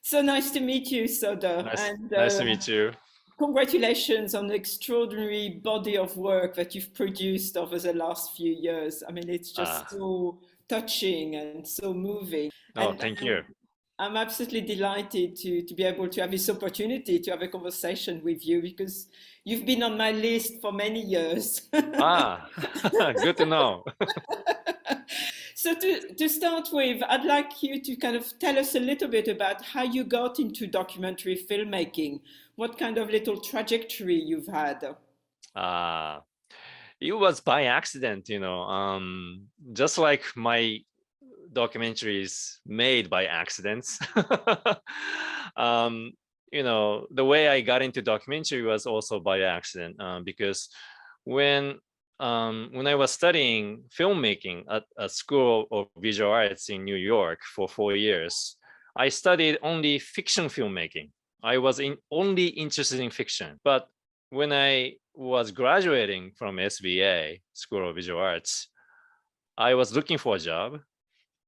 So nice to meet you, Soda, Nice, and nice to meet you. congratulations on the extraordinary body of work that you've produced over the last few years. I mean, it's just Ah, so touching and so moving. oh, And thank you. I'm absolutely delighted to be able to have this opportunity to have a conversation with you because you've been on my list for many years. Ah, good to know. So to start with, I'd like you to kind of tell us a little bit about how you got into documentary filmmaking, what kind of little trajectory you've had. Ah, it was by accident, just like my documentaries made by accidents. um, the way I got into documentary was also by accident, because when when I was studying filmmaking at a school of visual arts in New York for 4 years, I studied only fiction filmmaking. I was only interested in fiction. But when I was graduating from SVA, School of Visual Arts, I was looking for a job,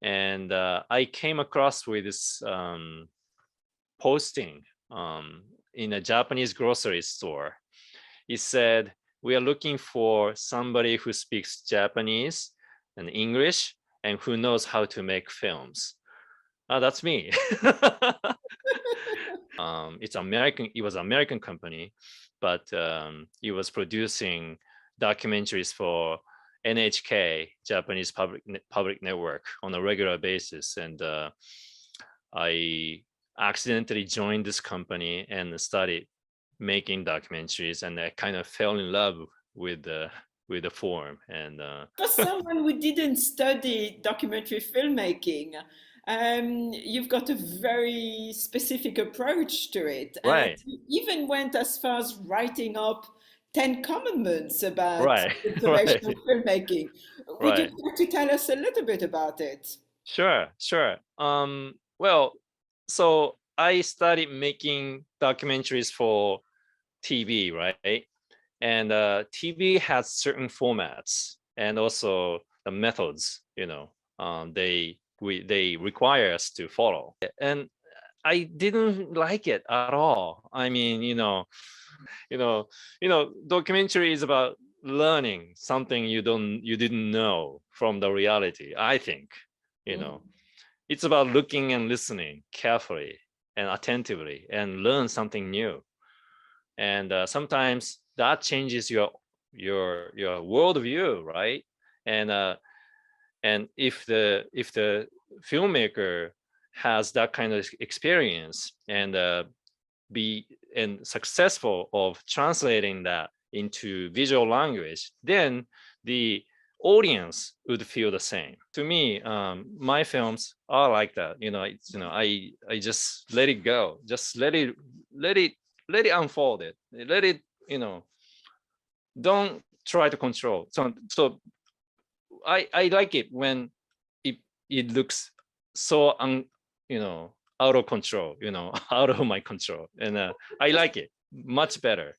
and I came across with this posting in a Japanese grocery store. It said, "We are looking for somebody who speaks Japanese and English and who knows how to make films." That's me. It's American. It was an American company, but it was producing documentaries for NHK, Japanese public network, on a regular basis, and I accidentally joined this company and started making documentaries, and I kind of fell in love with the form. And For someone who didn't study documentary filmmaking, you've got a very specific approach to it, and right, you even went as far as writing up 10 commandments about right, observational right, filmmaking. Would you right. like to tell us a little bit about it? Sure, sure. Well, so I started making documentaries for TV, right? And TV has certain formats and also the methods, they require us to follow. And I didn't like it at all. I mean, you know, documentary is about learning something you didn't know from the reality, I think, you know. Mm. It's about looking and listening carefully and attentively and learn something new. And sometimes that changes your worldview, right? And if the filmmaker has that kind of experience and be and successful of translating that into visual language, then the audience would feel the same. To me, my films are like that. I just let it go, just let it let it unfold it, let it, don't try to control. So I like it when it it looks so out of control, out of my control, and I like it much better.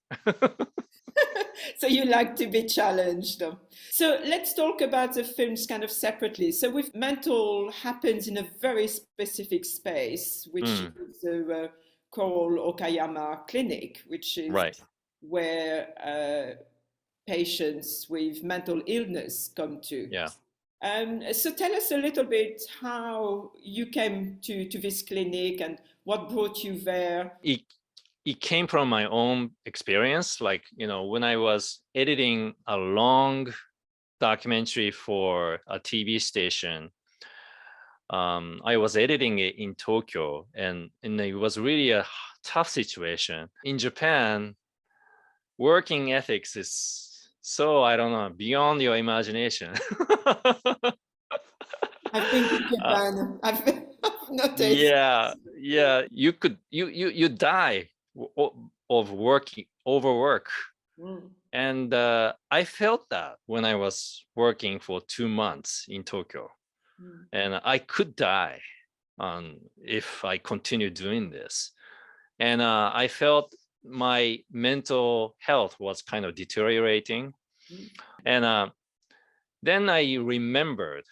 So you like to be challenged. So let's talk about the films kind of separately. So with mental happens in a very specific space, which Mm, is the Coral Okayama Clinic, which is right. where patients with mental illness come to. Yeah. So tell us a little bit how you came to this clinic and what brought you there. It came from my own experience. Like, when I was editing a long documentary for a TV station, I was editing it in Tokyo, and it was really a tough situation. In Japan, working ethics is so, I don't know, beyond your imagination. I've been to uh, Japan. I've noticed. yeah, yeah, you die of working overwork. Mm. And I felt that when I was working for 2 months in Tokyo, Mm. and I could die if I continue doing this. And I felt my mental health was kind of deteriorating. Mm. And then I remembered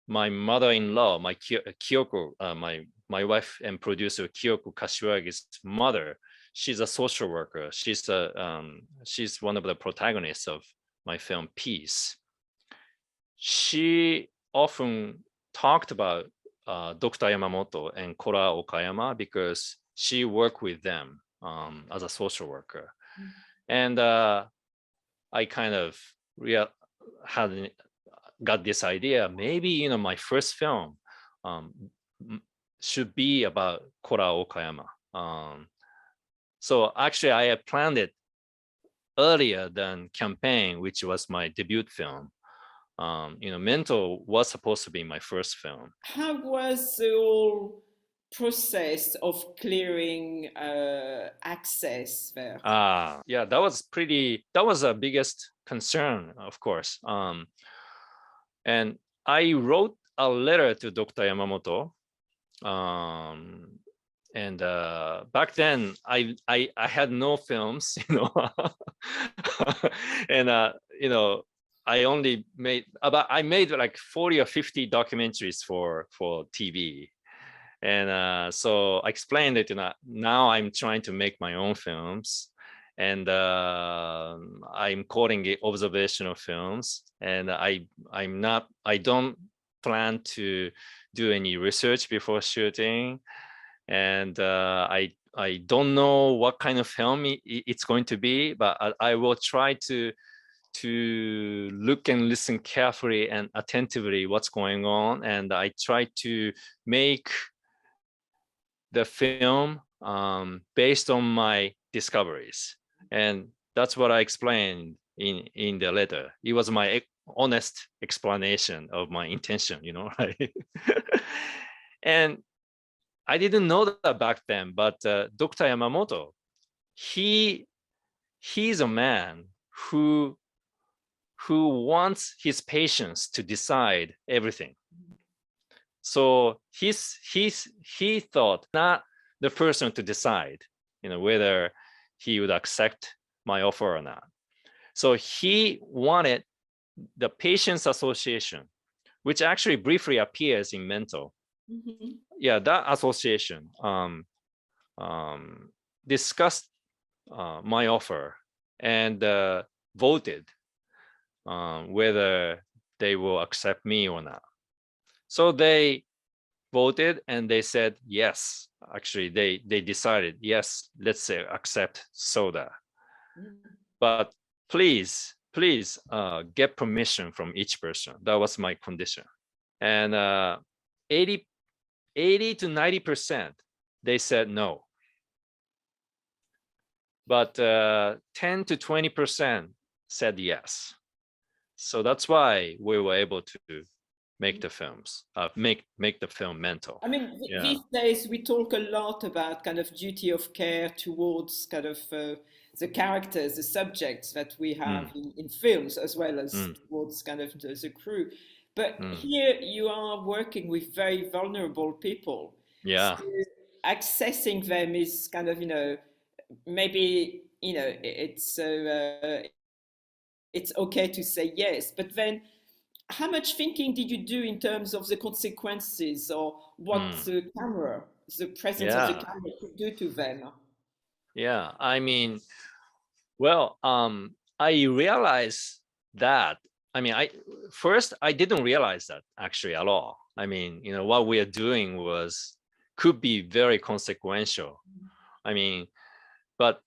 my mother-in-law, my Kyoko, my wife and producer Kyoko Kashiwagi's mother, she's a social worker. She's one of the protagonists of my film Peace. She often talked about Dr. Yamamoto and Kora Okayama because she worked with them as a social worker. And I kind of got this idea, maybe, my first film should be about Kora Okayama. So actually I had planned it earlier than Campaign, which was my debut film. Mental was supposed to be my first film. How was the whole process of clearing access there? Yeah, that was the biggest concern, of course. And I wrote a letter to Dr. Yamamoto. And back then I had no films, and I made like 40 or 50 documentaries for TV. And so I explained it, now I'm trying to make my own films, and I'm calling it observational films, and I don't plan to do any research before shooting, and I don't know what kind of film it's going to be, but I will try to look and listen carefully and attentively what's going on, and I try to make the film based on my discoveries. And that's what I explained in the letter. It was my honest explanation of my intention, right? And I didn't know that back then, but Dr. Yamamoto, he's a man who wants his patients to decide everything. So he thought not the person to decide, whether he would accept my offer or not. So he wanted the Patients Association, which actually briefly appears in Mental. Mm-hmm. Yeah, that association discussed my offer and voted whether they will accept me or not. So they voted and they said yes. Actually, they decided yes, let's say accept Soda. But please get permission from each person. That was my condition. And 80 to 90% they said no. But 10 to 20% said yes. So that's why we were able to make the films, make the film Mental. I mean, these days we talk a lot about kind of duty of care towards kind of the characters, the subjects that we have in films, as well as towards kind of the crew. But here you are working with very vulnerable people. Yeah. So accessing them is kind of, maybe, it's okay to say yes, but then how much thinking did you do in terms of the consequences or what the presence of the camera could do to them? Yeah, I mean, well, I realized that. I mean, I didn't realize that actually at all. I mean, what we are doing could be very consequential. I mean, but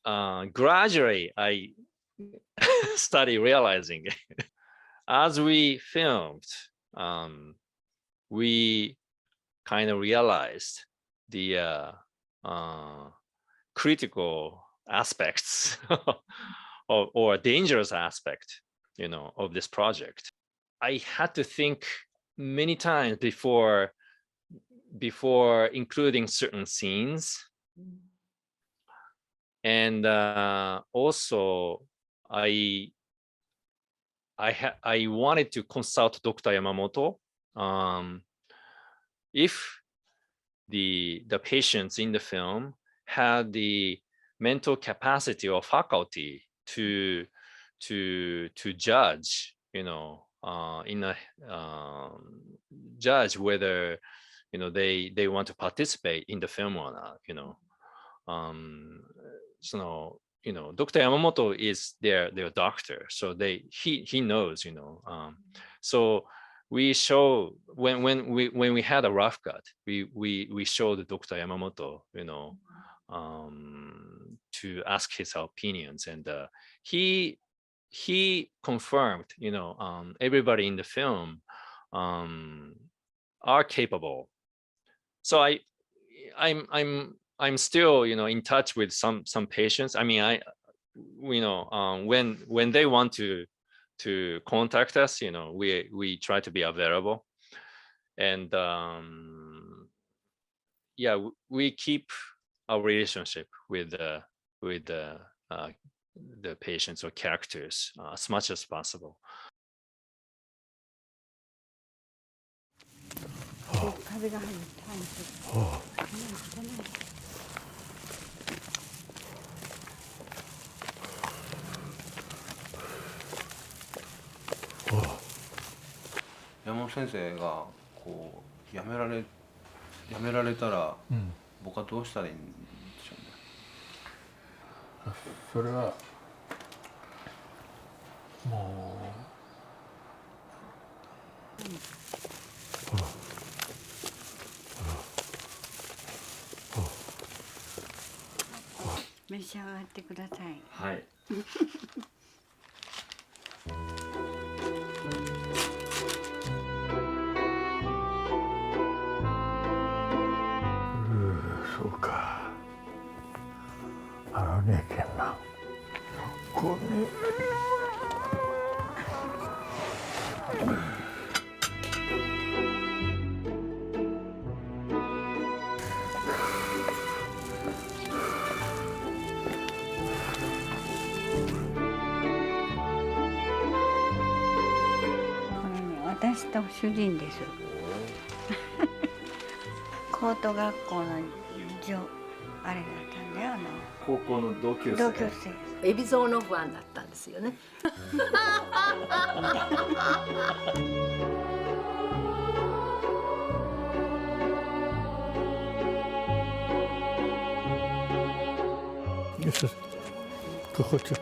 gradually I started realizing as we filmed, we kind of realized the critical aspects or dangerous aspect, of this project. I had to think many times before including certain scenes. And also I wanted to consult Dr. Yamamoto if the patients in the film had the mental capacity or faculty to judge, in a judge whether they want to participate in the film or not. So Dr. Yamamoto is their doctor, so he knows. So we show when we had a rough cut, we showed Dr. Yamamoto, to ask his opinions, and he confirmed, everybody in the film are capable. So I'm still, in touch with some patients. I mean, when they want to contact us, we try to be available, and yeah, we keep our relationship with the patients or characters as much as possible. 風が入るタイムする。山本先生がこう辞められたら、僕はどうしたらいいんでしょうね。それはも召し上がってください。はい。そうか。ねえけんな。これ。私と主人です。高等学校のあれだったんだよ。高校の同級生。同級生。海老蔵のファンだったんですよね。よし、ここちょ、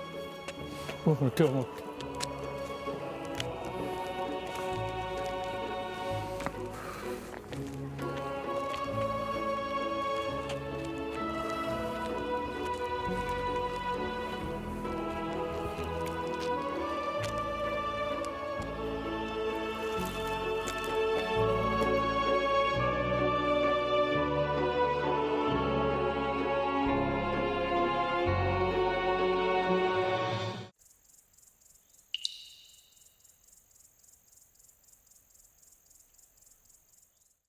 ここ手を持って。